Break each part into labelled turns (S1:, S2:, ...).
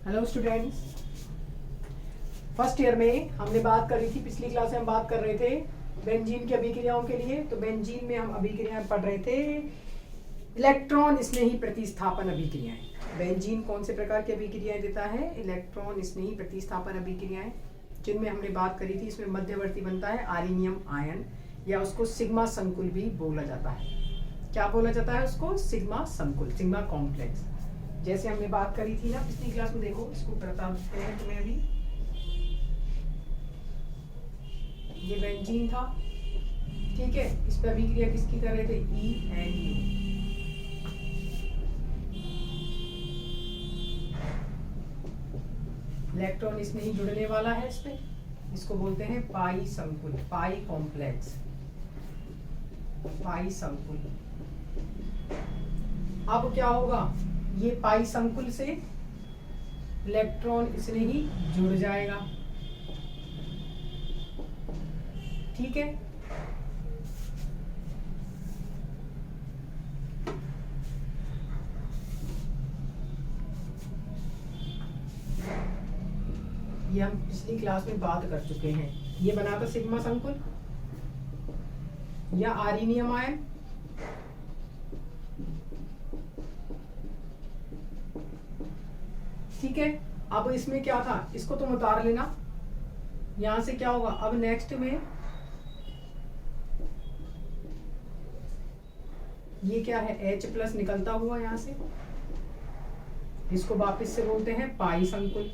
S1: Hello students, first year में हमने बात करी थी, पिछली क्लास में हम बात कर रहे थे बेंजीन की अभिक्रियाओं के लिए। तो बेंजीन में हम अभिक्रियाएं पढ़ रहे थे इलेक्ट्रॉन स्नेही प्रतिस्थापन अभिक्रियाएं। बेंजीन कौन से प्रकार की अभिक्रियाएं देता है? इलेक्ट्रॉन स्नेही प्रतिस्थापन अभिक्रियाएं, जिनमें हमने बात करी थी इसमें मध्यवर्ती बनता है आर्सेनियम आयन, या उसको सिग्मा संकुल भी बोला जाता है। क्या बोला जाता है उसको? सिग्मा संकुल, सिग्मा कॉम्प्लेक्स। जैसे हमने बात करी थी ना पिछली क्लास में, देखो इसको बताते हैं तुम्हें अभी। ये बेंजीन था, ठीक है, इस पर अभिक्रिया किसकी कर रहे थे? ENU। इलेक्ट्रॉन इसमें ही जुड़ने वाला है इस पे, इसको बोलते हैं पाई संकुल, पाई कॉम्प्लेक्स, पाई संकुल। अब क्या होगा? ये पाई संकुल से इलेक्ट्रॉन इसमें ही जुड़ जाएगा, ठीक है। ये हम पिछली क्लास में बात कर चुके हैं। ये बना था सिग्मा संकुल या आर्सेनियम आयन, ठीक है। अब इसमें क्या था, इसको तुम उतार लेना। यहां से क्या होगा? अब नेक्स्ट में ये क्या है? H+ निकलता हुआ यहां से, इसको वापस से बोलते हैं पाई संकुल।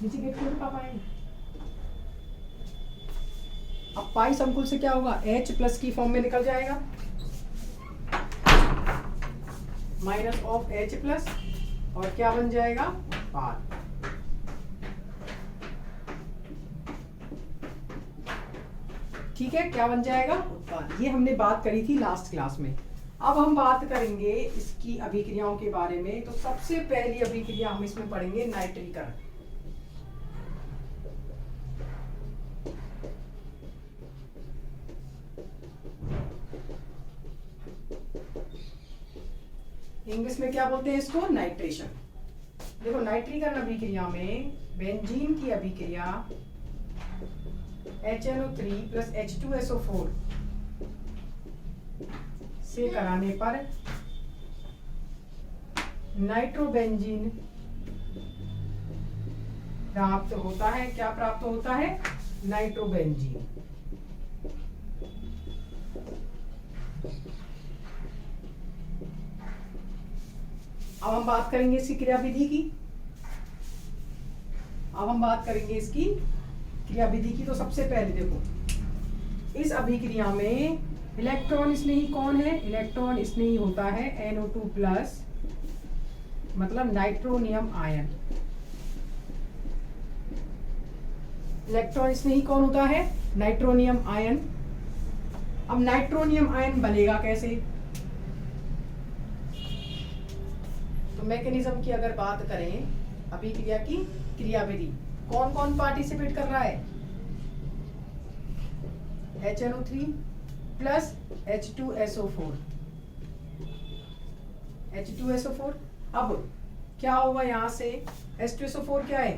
S1: नीचे गेट खोल पापा आए। अब पाई संकुल से क्या होगा? H+ की फॉर्म में निकल जाएगा, माइनस ऑफ H+, और क्या बन जाएगा? पार। ठीक है, क्या बन जाएगा? उत्पाद। ये हमने बात करी थी लास्ट क्लास में। अब हम बात करेंगे इसकी अभिक्रियाओं के बारे में। तो सबसे पहली अभिक्रिया हम इसमें पढ़ेंगे नाइट्रीकरण। इंग्लिश में क्या बोलते हैं इसको? नाइट्रेशन। देखो, नाइट्रीकरण अभिक्रिया में बेंजीन की अभिक्रिया HNO3 + H2SO4 से कराने पर नाइट्रोबेंजीन प्राप्त होता है। क्या प्राप्त होता है? नाइट्रोबेंजीन। अब हम बात करेंगे इसकी क्रियाविधि की। तो सबसे पहले देखो, इस अभिक्रिया में इलेक्ट्रॉन स्नेही कौन है? इलेक्ट्रॉन स्नेही होता है NO2+, मतलब नाइट्रोनियम आयन। इलेक्ट्रॉन स्नेही कौन होता है? Nitronium ion. अब नाइट्रोनियम आयन बनेगा कैसे? तो मैकेनिज्म की अगर बात करें, अभिक्रिया की क्रियाविधि, कौन कौन पार्टिसिपेट कर रहा है? HNO3 + H2SO4। H2SO4। अब क्या होगा यहां से? H2SO4 क्या है?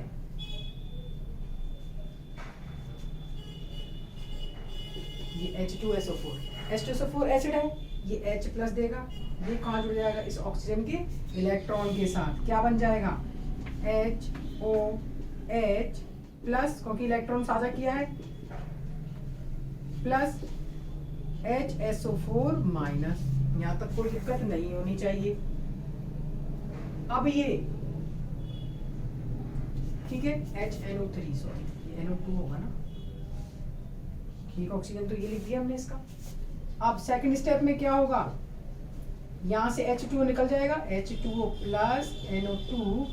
S1: ये H2SO4 एसिड है, ये H+ देगा, ये कहाँ जुड़ जाएगा? इस ऑक्सीजन के इलेक्ट्रॉन के साथ। क्या बन जाएगा? HOH+, क्योंकि इलेक्ट्रॉन साझा किया है, प्लस HSO4-। यहाँ तक कोई दिक्कत नहीं होनी चाहिए। अब ये ठीक है, HNO3, सॉरी ये NO2 होगा ना, ठीक, ऑक्सीजन तो ये लिख दिया हमने इसका। अब सेकंड स्टेप में क्या होगा? यहां से H2O निकल जाएगा, H2O + NO2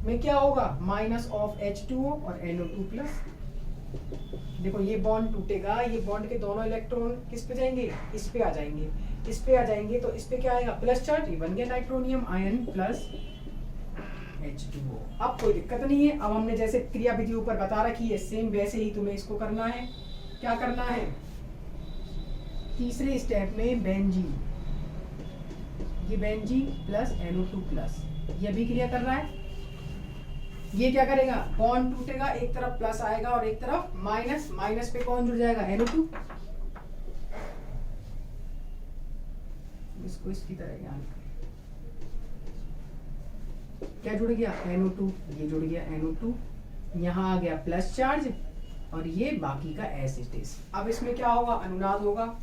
S1: में क्या होगा? माइनस ऑफ H2O और NO2+। देखो, ये बॉन्ड टूटेगा, ये बॉन्ड के दोनों इलेक्ट्रॉन किस पे जाएंगे? इस पे आ जाएंगे। इस पे आ जाएंगे तो इस पे क्या आएगा? Plus charge. ये बन गया नाइट्रोनियम आयन + H2O। अब कोई दिक्कत नहीं है। अब हमने जैसे क्रियाविधि ऊपर बता रखी है, सेम वैसे ही तुम्हें इसको करना है। क्या करना है? तीसरे स्टेप में बेंजीन, ये बेंजीन प्लस NO2 प्लस, ये अभिक्रिया कर रहा है। ये क्या करेगा, बॉन्ड टूटेगा, एक तरफ प्लस आएगा और एक तरफ माइनस, माइनस पे कौन जुड़ जाएगा, NO2। इसको इसकी तरह यहाँ क्या जुड़ गया, NO2, ये जुड़ गया NO2, यहाँ आ गया प्लस चार्ज और ये बाकी का एज इट इज। अब इसमें क्या होगा, अनुनाद होगा।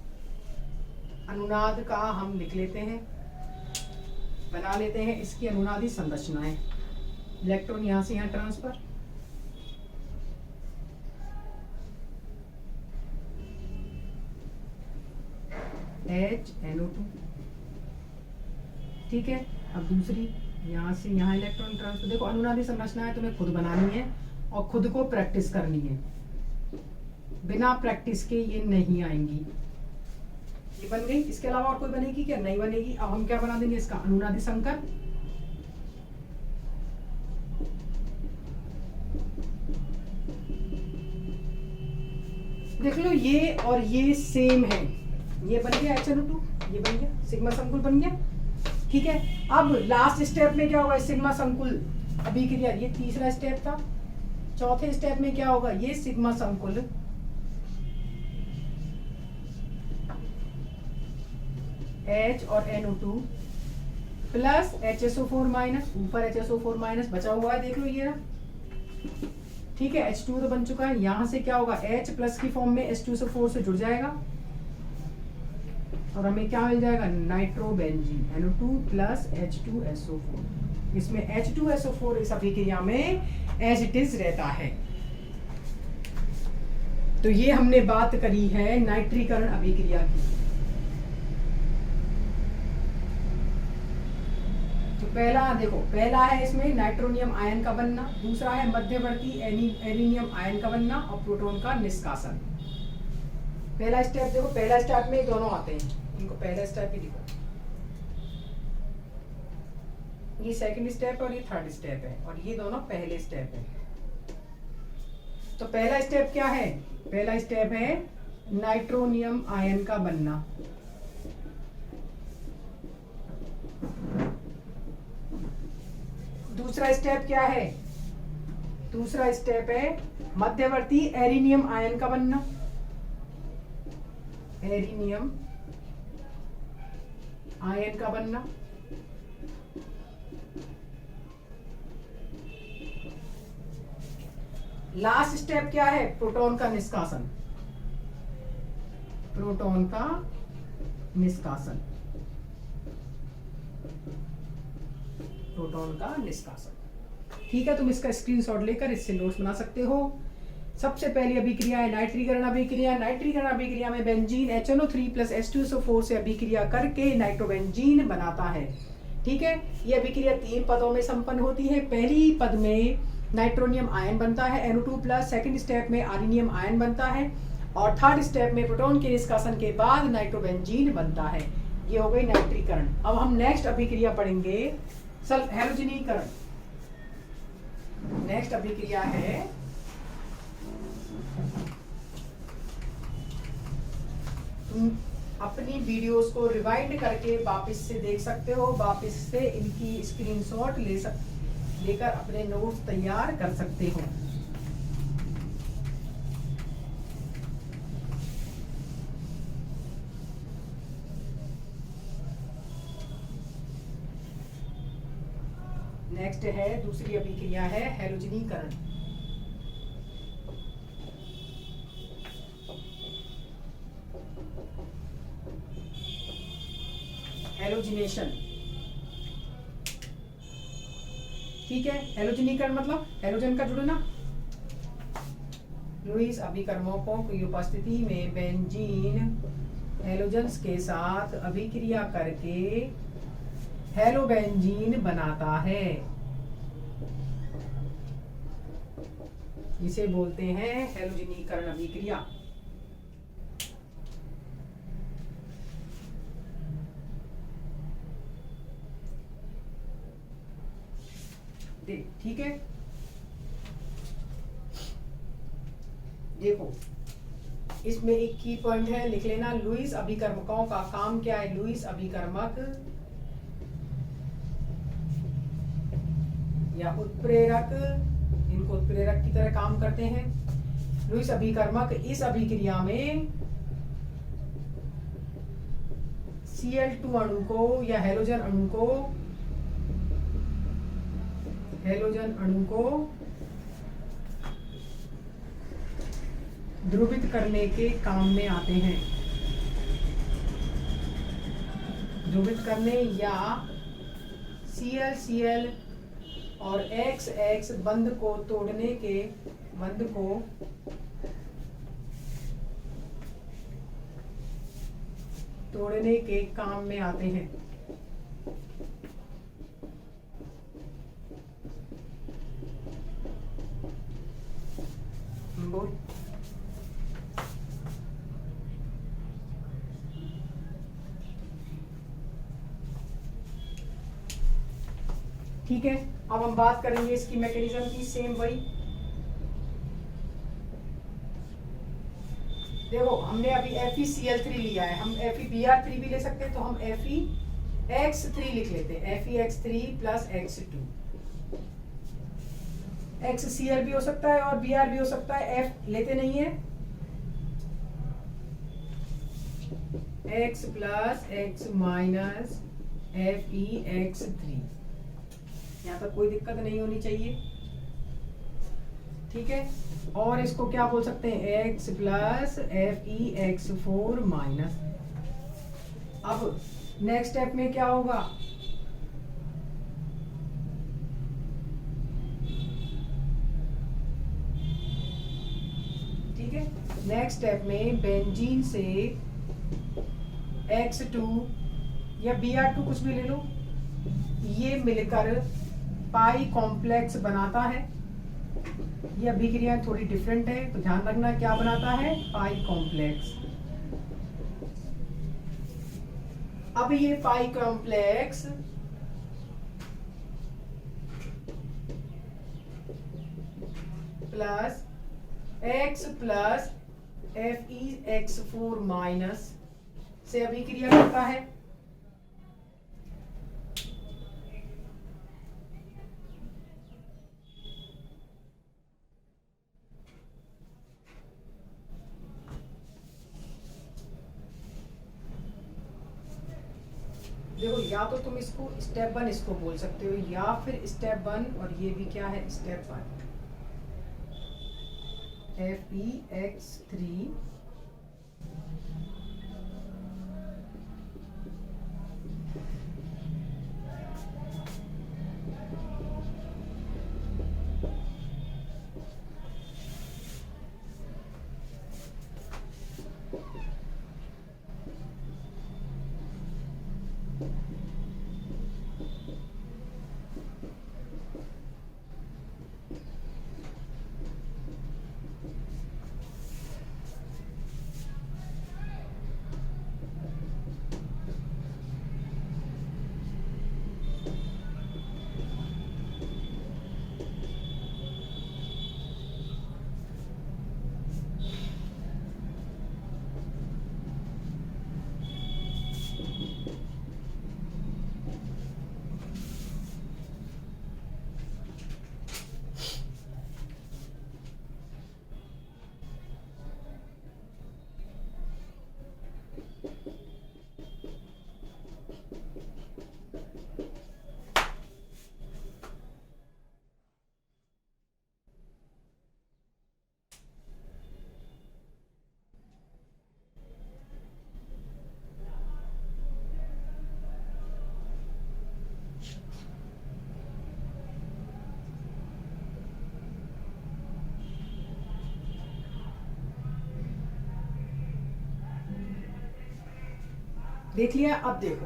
S1: अनुनाद का हम लिख लेते हैं, बना लेते हैं इसकी अनुनादी संरचनाएं। इलेक्ट्रॉन यहां से यहां ट्रांसफर, HNO2, ठीक है। अब दूसरी यहां से यहां इलेक्ट्रॉन ट्रांसफर। देखो अनुनादी संरचनाएं तुम्हें खुद बनानी है और खुद को प्रैक्टिस करनी है, बिना प्रैक्टिस के ये नहीं आएंगी। ये बन गई, इसके अलावा और कोई बनेगी क्या, नहीं बनेगी। अब हम क्या बना देंगे, इसका अनुनादी संकर। देख लो ये और ये सेम है, ये बन गया HNO2, ये बन गया सिग्मा संकुल बन गया, ठीक है। अब लास्ट स्टेप में क्या होगा, सिग्मा संकुल अभिक्रिया, ये तीसरा स्टेप था। चौथे स्टेप में क्या होगा, ये सिग्मा संकुल H और NO2 प्लस HSO4 माइनस, ऊपर HSO4 माइनस बचा हुआ है, देख लो ये ना, ठीक है। H2 तो बन चुका है, यहां से क्या होगा, H प्लस की फॉर्म में H2SO4 से जुड़ जाएगा और हमें क्या मिल जाएगा, नाइट्रोबेंजीन, NO2 प्लस H2SO4। इसमें H2SO4 इस अभिक्रिया में एज इट इज रहता है। तो ये हमने बात करी है नाइट्रीकरण अभिक्रिया की। तो पहला देखो, पहला है इसमें नाइट्रोनियम आयन का बनना, दूसरा है मध्यवर्ती एल्युमिनियम आयन का बनना और प्रोटॉन का निष्कासन। पहला स्टेप देखो, पहला स्टेप में दोनों आते हैं, इनको पहला स्टेप ही लिखो। ये सेकंड स्टेप और ये थर्ड स्टेप है और ये दोनों पहले स्टेप है। तो पहला स्टेप क्या है, पहला स्टेप है नाइट्रोनियम आयन का बनना। दूसरा स्टेप क्या है, दूसरा स्टेप है मध्यवर्ती एरिनियम आयन का बनना, एरिनियम आयन का बनना। लास्ट स्टेप क्या है, प्रोटॉन का निष्कासन, प्रोटॉन का निष्कासन, प्रोटॉन का निष्कासन, ठीक है। तुम इसका स्क्रीनशॉट लेकर इससे नोट्स बना सकते हो। सबसे पहली अभिक्रिया है नाइट्रीकरण अभिक्रिया। नाइट्रीकरण अभिक्रिया में बेंजीन HNO3 प्लस H2SO4 से अभिक्रिया करके नाइट्रोबेंजीन बनाता है, ठीक है। यह अभिक्रिया 3 पदों में संपन्न होती है। पहली पद में नाइट्रोनियम आयन बनता है NO2 प्लस, सेकेंड स्टेप में आर्नियम आयन बनता है और थर्ड स्टेप में प्रोटॉन के निष्कासन के बाद नाइट्रोबेंजीन बनता है। ये हो गई नाइट्रीकरण। अब हम नेक्स्ट अभिक्रिया पढ़ेंगे हैलोजनीकरण। नेक्स्ट अभिक्रिया है तुम अपनी वीडियोस को रिवाइंड करके वापस से देख सकते हो, वापस से इनकी स्क्रीनशॉट लेकर अपने नोट्स तैयार कर सकते हो। नेक्स्ट है दूसरी अभिक्रिया है हैलोजनीकरण। हैलोजिनेशन, ठीक है। हैलोजनीकरण मतलब हैलोजन का जुड़ना। लुईस अभिकर्मकों की उपस्थिति में बेंजीन हैलोजन्स के साथ अभिक्रिया करके हैलोबेंजीन बनाता है, इसे बोलते हैं हैलोजनीकरण अभिक्रिया। ठीक है, देखो इसमें एक की पॉइंट है, लिख लेना। लुईस अभिकर्मकों का काम क्या है? लुईस अभिकर्मक या उत्प्रेरक, इनको उत्प्रेरक की तरह काम करते हैं। लुईस अभिकर्मक इस अभिक्रिया में Cl2 अणु को या हेलोजन अणु को ध्रुवित करने के काम में आते हैं। ध्रुवित करने या Cl और XX बंध को तोड़ने के काम में आते हैं। बोल। ठीक है, अब हम बात करेंगे इसकी मैकेनिज्म की। सेम वही, देखो हमने अभी FeCl3 लिया है, हम FeBr3 भी ले सकते हैं, तो हम FeX3 लिख लेते हैं। FeX3 plus X2। XCl भी हो सकता है और Br भी हो सकता है, F लेते नहीं है। X plus X minus FeX3, यहाँ तक कोई दिक्कत नहीं होनी चाहिए। ठीक है, और इसको क्या बोल सकते हैं? X plus FeX4 minus. अब नेक्स्ट स्टेप में क्या होगा? ठीक है, नेक्स्ट स्टेप में बेंजीन से X2 या Br2 कुछ भी ले लो, ये मिलकर पाई कॉम्प्लेक्स बनाता है। ये अभिक्रिया थोड़ी डिफरेंट है, तो ध्यान रखना क्या बनाता है? Pi complex. अब ये pi complex plus X plus FeX4 minus से अभिक्रिया करता है। देखो, या तो तुम इसको स्टेप 1 इसको बोल सकते हो, या फिर स्टेप 1 और ये भी क्या है? स्टेप 1 FeX3 देख लिया। अब देखो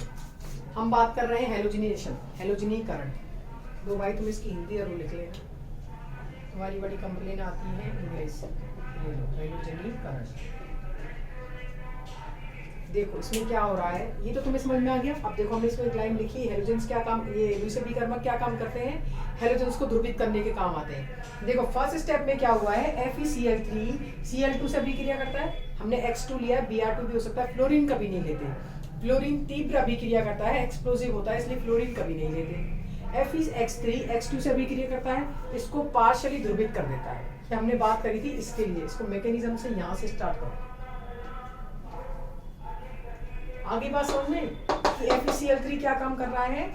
S1: हम बात कर रहे हैं हेलोजिनेशन, हेलोजनीकरण। दो भाई तुम इसकी हिंदी और लिख लेना, तुम्हारी बड़ी कंप्लेन आती है इंग्लिश। ये लो हेलोजनीकरण। देखो इसमें क्या हो रहा है, ये तो तुम्हें समझ में आ गया। अब देखो हमने इसमें एक लाइन लिखी, हेलोजेंस क्या काम, ये लुईस अभिकर्मक क्या काम करते हैं? हेलोजेंस को ध्रुवित करने के काम आते हैं। देखो फर्स्ट स्टेप में क्या हुआ है, FeCl3 Cl2 से अभिक्रिया करता है, हमने X2 लिया, Br2 भी हो सकता है, फ्लोरीन कभी नहीं लेते। फ्लोरीन तीव्र अभिक्रिया करता है, एक्सप्लोसिव होता है, इसलिए फ्लोरीन कभी नहीं लेते। FeX3 X2 से अभिक्रिया करता है, इसको पार्शियली ध्रुवित कर देता है। ये हमने बात करी थी इसके लिए। इसको मैकेनिज्म से यहाँ से स्टार्ट करो। आगे बात समझ में कि FeCl3 क्या काम कर रहा है।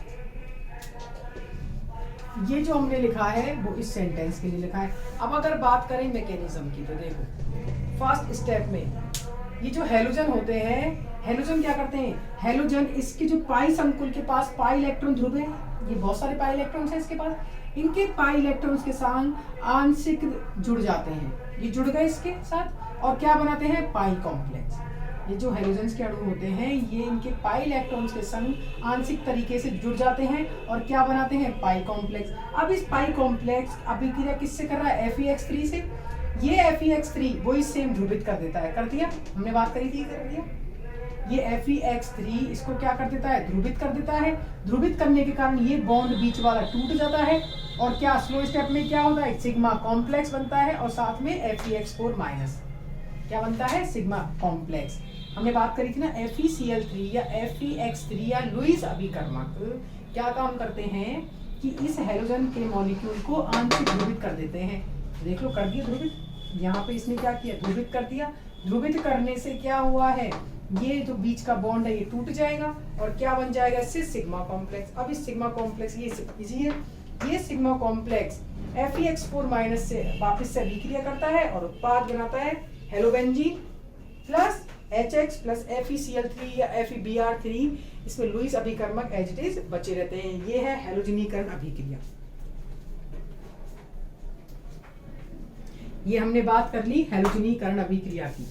S1: ये जो हमने लिखा है वो इस सेंटेंस के लिए लिखा है। अब अगर बात करें मैकेनिज्म की तो देखो फर्स्ट स्टेप में ये जो हैलोजन होते हैं, हैलोजन क्या करते हैं, हैलोजन इसके जो पाई संकुल के पास पाई इलेक्ट्रॉन ध्रुव है, ये बहुत सारे पाई इलेक्ट्रॉन्स हैं इसके पास, इनके पाई इलेक्ट्रॉन्स के साथ आंशिक जुड़ जाते हैं। ये जुड़ गए इसके साथ और क्या बनाते हैं, पाई कॉम्प्लेक्स। ये जो हैलोजेंस के अणु होते हैं ये इनके पाई इलेक्ट्रॉन्स के संग आंशिक तरीके से जुड़ जाते हैं और क्या बनाते हैं, पाई कॉम्प्लेक्स। अब इस पाई कॉम्प्लेक्स अभिक्रिया किससे कर रहा है, FeX3 से। ये FeX3 वही सेम ध्रुवित कर देता है, कर दिया, हमने बात करी थी, कर दिया। ये FeX3 इसको क्या कर देता है, ध्रुवित कर देता है। ध्रुवित करने के कारण ये बॉन्ड बीच वाला टूट जाता है और क्या स्लो स्टेप में क्या होता है, सिग्मा कॉम्प्लेक्स बनता है और साथ में FeX4 माइनस क्या बनता है, सिग्मा कॉम्प्लेक्स। हमने बात करी थी ना, FeCl3 या FeX3 या लुईस अभिकर्मक क्या काम करते हैं कि इस हैलोजन के मॉलिक्यूल को आंशिक ध्रुवित कर देते हैं। देख लो, कर दिया ध्रुवित। यहाँ पे इसने क्या किया, ध्रुवित कर दिया। ध्रुवित करने से क्या हुआ है, ये जो बीच का बॉन्ड है ये टूट जाएगा और क्या बन जाएगा इससे, सिग्मा कॉम्प्लेक्स। अब इस सिग्मा कॉम्प्लेक्स ये इजी है, ये सिग्मा कॉम्प्लेक्स FeX4 माइनस से वापस से अभिक्रिया करता है और उत्पाद बनाता है हेलोबेंजीन प्लस HX प्लस FeCl3 या FeBr3। इसमें लुईस अभिकर्मक एज इट इज बचे रहते हैं। ये है हेलोजनीकरण अभिक्रिया। ये हमने बात कर ली हेलोजनीकरण अभिक्रिया की।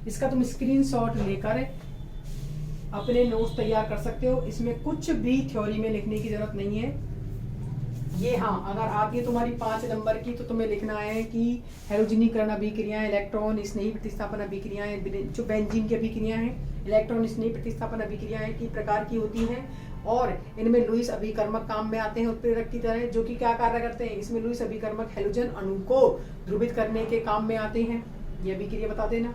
S1: इसका तुम स्क्रीनशॉट लेकर अपने नोट्स तैयार कर सकते हो। इसमें कुछ भी थ्योरी में लिखने की जरूरत नहीं है। ये हाँ, अगर आगे तुम्हारी 5 नंबर की तो तुम्हें लिखना है कि हेलोजनीकरण अभिक्रियाएं, इलेक्ट्रॉन स्नेही प्रतिस्थापन अभिक्रियाएं, जो बेंजीन की अभिक्रियाएं हैं, इलेक्ट्रॉन स्नेही प्रतिस्थापन अभिक्रियाएं की प्रकार की होती हैं और इनमें लुईस अभिकर्मक काम में आते हैं उत्प्रेरक की तरह, जो कि क्या कार्य करते हैं, इसमें लुईस अभिकर्मक हैलोजन अणु को ध्रुवित करने के काम में आते हैं। ये अभिक्रिया बता देना,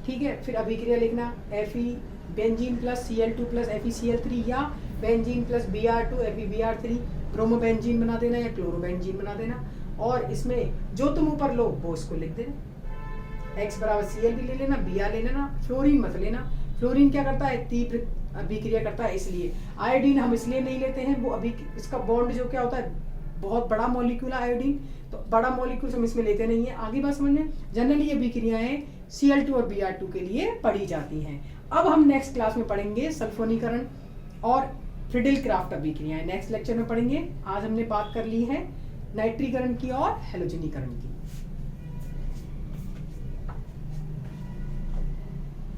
S1: ठीक है। फिर अभिक्रिया लिखना Fe benzene plus Cl2 plus FeCl3 या benzene plus Br2 FeBr3, bromobenzene बना देना या क्लोरोबेंजीन बना देना। और इसमें जो तुम ऊपर लो वो इसको लिख देना। X बराबर Cl भी ले लेना, Br ले लेना, फ्लोरीन मत लेना। फ्लोरीन क्या करता है, तीव्र अभिक्रिया करता है, इसलिए। आयोडीन हम इसलिए नहीं लेते हैं, वो अभी इसका बॉन्ड जो क्या होता है, बहुत बड़ा मॉलिक्यूल है आयोडीन, तो बड़ा मॉलिक्यूल हम इसमें लेते नहीं है। आगे बात समझने, जनरली ये अभिक्रियाएं Cl2 और Br2 के लिए पढ़ी जाती हैं। अब हम नेक्स्ट क्लास में पढ़ेंगे सल्फोनीकरण और फ्रिडिल क्राफ्ट अभिक्रियाएं, नेक्स्ट लेक्चर में पढ़ेंगे। आज हमने बात कर ली है नाइट्रीकरण की और हेलोजनीकरण की।